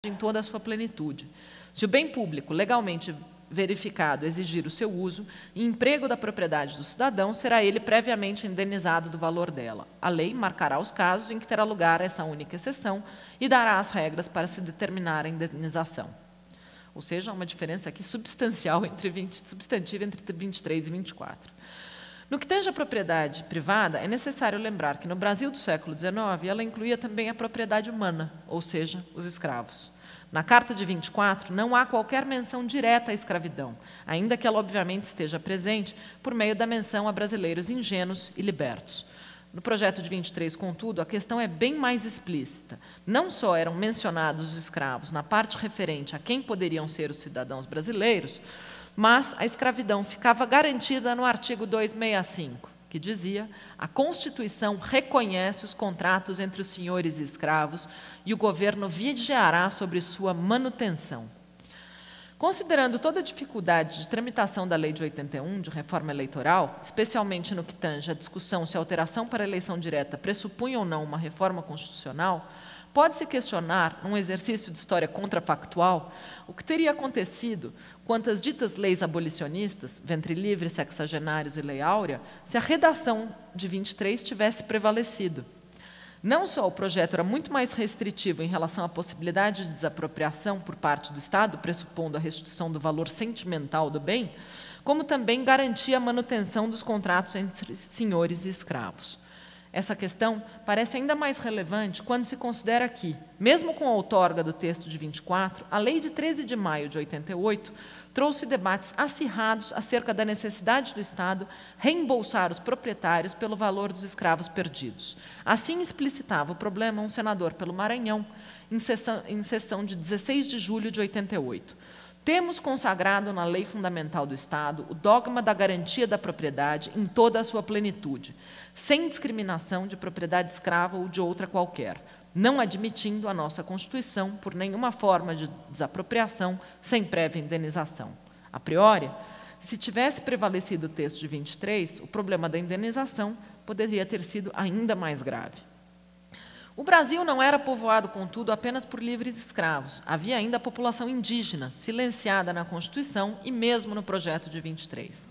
em toda a sua plenitude. Se o bem público legalmente verificado exigir o seu uso e emprego da propriedade do cidadão, será ele previamente indenizado do valor dela. A lei marcará os casos em que terá lugar essa única exceção e dará as regras para se determinar a indenização. Ou seja, há uma diferença aqui substancial substantiva entre 23 e 24. No que tange à propriedade privada, é necessário lembrar que no Brasil do século XIX ela incluía também a propriedade humana, ou seja, os escravos. Na Carta de 24 não há qualquer menção direta à escravidão, ainda que ela obviamente esteja presente por meio da menção a brasileiros ingênuos e libertos. No projeto de 23, contudo, a questão é bem mais explícita. Não só eram mencionados os escravos na parte referente a quem poderiam ser os cidadãos brasileiros, mas a escravidão ficava garantida no artigo 265, que dizia: a Constituição reconhece os contratos entre os senhores e escravos e o governo vigiará sobre sua manutenção. Considerando toda a dificuldade de tramitação da Lei de 81, de reforma eleitoral, especialmente no que tange à discussão se a alteração para a eleição direta pressupunha ou não uma reforma constitucional, pode-se questionar, num exercício de história contrafactual, o que teria acontecido quanto às ditas leis abolicionistas, ventre livre, sexagenários e lei áurea, se a redação de 23 tivesse prevalecido. Não só o projeto era muito mais restritivo em relação à possibilidade de desapropriação por parte do Estado, pressupondo a restituição do valor sentimental do bem, como também garantia a manutenção dos contratos entre senhores e escravos. Essa questão parece ainda mais relevante quando se considera que, mesmo com a outorga do texto de 24, a Lei de 13 de maio de 88 trouxe debates acirrados acerca da necessidade do Estado reembolsar os proprietários pelo valor dos escravos perdidos. Assim explicitava o problema um senador pelo Maranhão, em sessão de 16 de julho de 88. Temos consagrado na Lei Fundamental do Estado o dogma da garantia da propriedade em toda a sua plenitude, sem discriminação de propriedade escrava ou de outra qualquer, não admitindo a nossa Constituição por nenhuma forma de desapropriação sem prévia indenização. A priori, se tivesse prevalecido o texto de 23, o problema da indenização poderia ter sido ainda mais grave. O Brasil não era povoado, contudo, apenas por livres escravos. Havia ainda a população indígena, silenciada na Constituição e mesmo no projeto de 23.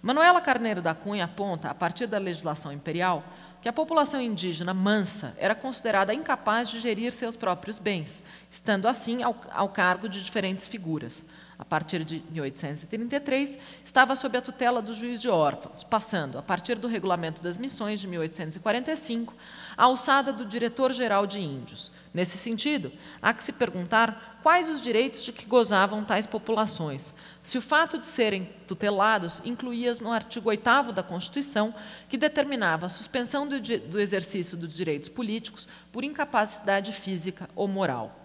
Manuela Carneiro da Cunha aponta, a partir da legislação imperial, que a população indígena mansa era considerada incapaz de gerir seus próprios bens, estando assim ao cargo de diferentes figuras. A partir de 1833, estava sob a tutela do juiz de órfãos, passando, a partir do Regulamento das Missões de 1845, à alçada do diretor-geral de índios. Nesse sentido, há que se perguntar quais os direitos de que gozavam tais populações, se o fato de serem tutelados incluía no artigo 8º da Constituição, que determinava a suspensão do exercício dos direitos políticos por incapacidade física ou moral.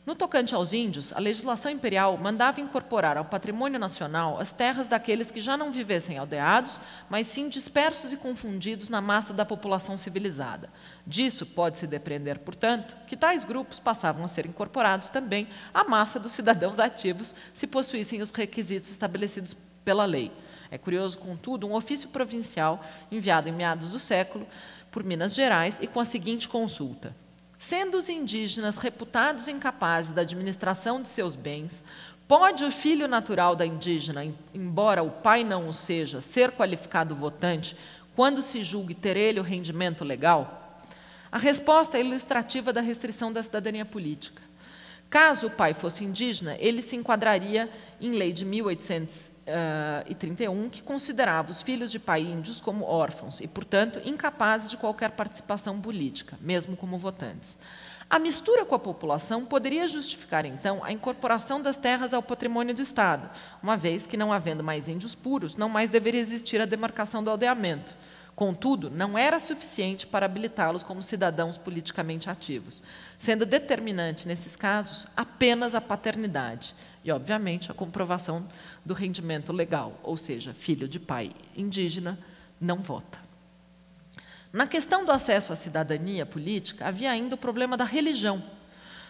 No tocante aos índios, a legislação imperial mandava incorporar ao patrimônio nacional as terras daqueles que já não vivessem aldeados, mas sim dispersos e confundidos na massa da população civilizada. Disso pode-se depreender, portanto, que tais grupos passavam a ser incorporados também à massa dos cidadãos ativos, se possuíssem os requisitos estabelecidos pela lei. É curioso, contudo, um ofício provincial enviado em meados do século por Minas Gerais e com a seguinte consulta: sendo os indígenas reputados incapazes da administração de seus bens, pode o filho natural da indígena, embora o pai não o seja, ser qualificado votante quando se julgue ter ele o rendimento legal? A resposta é ilustrativa da restrição da cidadania política. Caso o pai fosse indígena, ele se enquadraria em lei de 1831, que considerava os filhos de pai índios como órfãos e, portanto, incapazes de qualquer participação política, mesmo como votantes. A mistura com a população poderia justificar, então, a incorporação das terras ao patrimônio do Estado, uma vez que, não havendo mais índios puros, não mais deveria existir a demarcação do aldeamento. Contudo, não era suficiente para habilitá-los como cidadãos politicamente ativos, sendo determinante, nesses casos, apenas a paternidade e, obviamente, a comprovação do rendimento legal, ou seja, filho de pai indígena não vota. Na questão do acesso à cidadania política, havia ainda o problema da religião.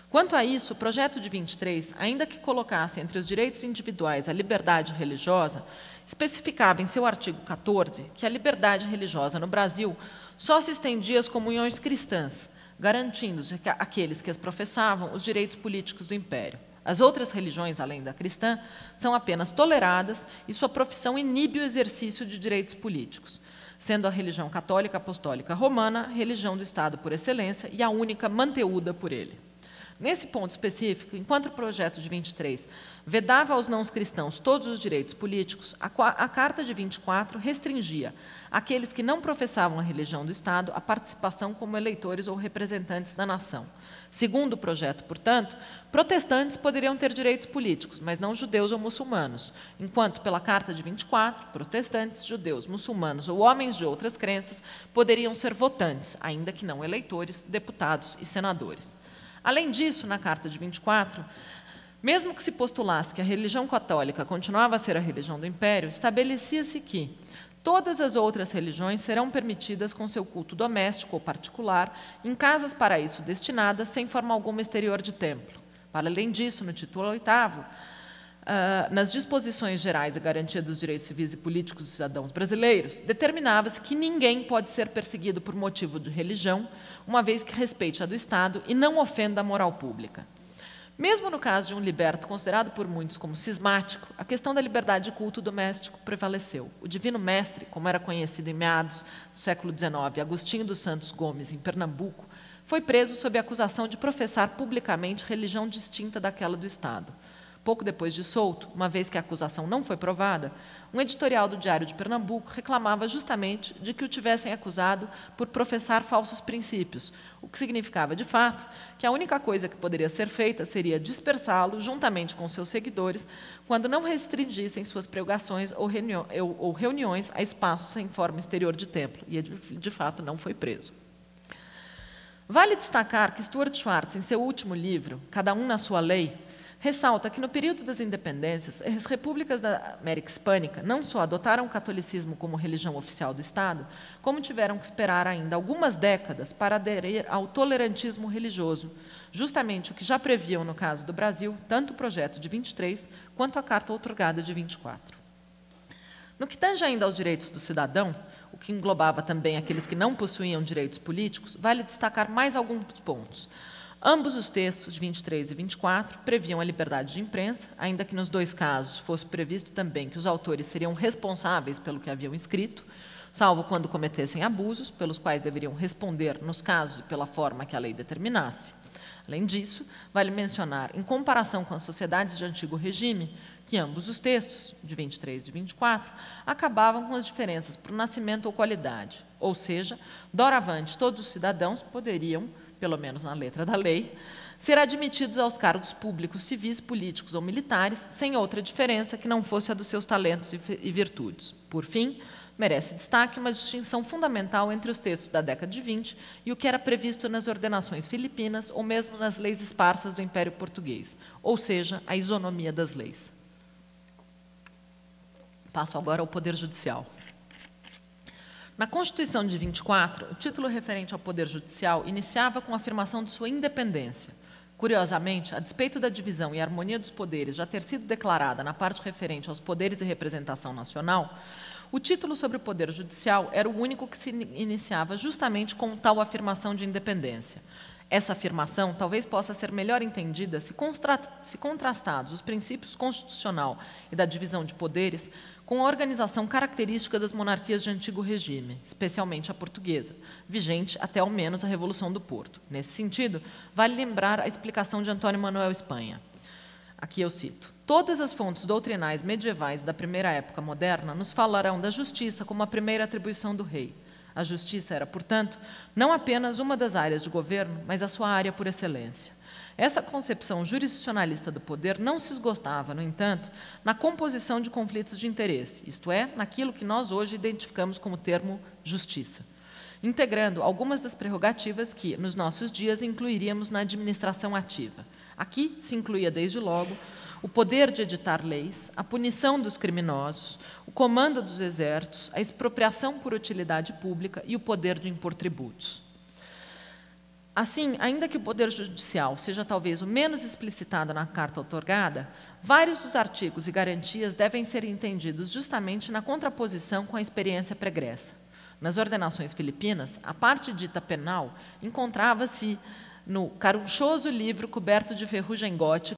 Quanto a isso, o projeto de 23, ainda que colocasse entre os direitos individuais a liberdade religiosa, especificava em seu artigo 14 que a liberdade religiosa no Brasil só se estendia às comunhões cristãs, garantindo-se àqueles que as professavam os direitos políticos do império. As outras religiões, além da cristã, são apenas toleradas e sua profissão inibe o exercício de direitos políticos, sendo a religião católica apostólica romana a religião do Estado por excelência e a única manteúda por ele. Nesse ponto específico, enquanto o projeto de 23 vedava aos não-cristãos todos os direitos políticos, a Carta de 24 restringia àqueles que não professavam a religião do Estado a participação como eleitores ou representantes da nação. Segundo o projeto, portanto, protestantes poderiam ter direitos políticos, mas não judeus ou muçulmanos, enquanto, pela Carta de 24, protestantes, judeus, muçulmanos ou homens de outras crenças poderiam ser votantes, ainda que não eleitores, deputados e senadores. Além disso, na Carta de 24, mesmo que se postulasse que a religião católica continuava a ser a religião do Império, estabelecia-se que todas as outras religiões serão permitidas com seu culto doméstico ou particular, em casas para isso destinadas, sem forma alguma exterior de templo. Para além disso, no título 8º, nas disposições gerais e garantia dos direitos civis e políticos dos cidadãos brasileiros, determinava-se que ninguém pode ser perseguido por motivo de religião, uma vez que respeite a do Estado e não ofenda a moral pública. Mesmo no caso de um liberto considerado por muitos como cismático, a questão da liberdade de culto doméstico prevaleceu. O Divino Mestre, como era conhecido em meados do século XIX, Agostinho dos Santos Gomes, em Pernambuco, foi preso sob a acusação de professar publicamente religião distinta daquela do Estado. Pouco depois de solto, uma vez que a acusação não foi provada, um editorial do Diário de Pernambuco reclamava justamente de que o tivessem acusado por professar falsos princípios, o que significava, de fato, que a única coisa que poderia ser feita seria dispersá-lo juntamente com seus seguidores quando não restringissem suas pregações ou reuniões a espaços sem forma exterior de templo, e de fato não foi preso. Vale destacar que Stuart Schwartz, em seu último livro, Cada um na sua Lei, ressalta que, no período das independências, as repúblicas da América Hispânica não só adotaram o catolicismo como religião oficial do Estado, como tiveram que esperar ainda algumas décadas para aderir ao tolerantismo religioso, justamente o que já previam, no caso do Brasil, tanto o projeto de 23 quanto a Carta outorgada de 24. No que tange ainda aos direitos do cidadão, o que englobava também aqueles que não possuíam direitos políticos, vale destacar mais alguns pontos. Ambos os textos, 23 e 24, previam a liberdade de imprensa, ainda que nos dois casos fosse previsto também que os autores seriam responsáveis pelo que haviam escrito, salvo quando cometessem abusos, pelos quais deveriam responder nos casos e pela forma que a lei determinasse. Além disso, vale mencionar, em comparação com as sociedades de antigo regime, que ambos os textos, de 23 e de 24, acabavam com as diferenças por nascimento ou qualidade, ou seja, doravante todos os cidadãos poderiam, pelo menos na letra da lei, ser admitidos aos cargos públicos, civis, políticos ou militares, sem outra diferença que não fosse a dos seus talentos e virtudes. Por fim, merece destaque uma distinção fundamental entre os textos da década de 20 e o que era previsto nas ordenações filipinas ou mesmo nas leis esparsas do Império Português, ou seja, a isonomia das leis. Passo agora ao Poder Judicial. Na Constituição de 24, o título referente ao Poder Judicial iniciava com a afirmação de sua independência. Curiosamente, a despeito da divisão e harmonia dos poderes já ter sido declarada na parte referente aos poderes e representação nacional, o título sobre o Poder Judicial era o único que se iniciava justamente com tal afirmação de independência. Essa afirmação talvez possa ser melhor entendida se contrastados os princípios constitucional e da divisão de poderes com a organização característica das monarquias de antigo regime, especialmente a portuguesa, vigente até ao menos a Revolução do Porto. Nesse sentido, vale lembrar a explicação de Antônio Manuel Espanha. Aqui eu cito: todas as fontes doutrinais medievais da primeira época moderna nos falarão da justiça como a primeira atribuição do rei. A justiça era, portanto, não apenas uma das áreas de governo, mas a sua área por excelência. Essa concepção jurisdicionalista do poder não se esgotava, no entanto, na composição de conflitos de interesse, isto é, naquilo que nós hoje identificamos como termo justiça, integrando algumas das prerrogativas que, nos nossos dias, incluiríamos na administração ativa. Aqui se incluía, desde logo, o poder de editar leis, a punição dos criminosos, o comando dos exércitos, a expropriação por utilidade pública e o poder de impor tributos. Assim, ainda que o Poder Judicial seja talvez o menos explicitado na Carta outorgada, vários dos artigos e garantias devem ser entendidos justamente na contraposição com a experiência pregressa. Nas ordenações filipinas, a parte dita penal encontrava-se no carunchoso livro coberto de ferrugem gótica,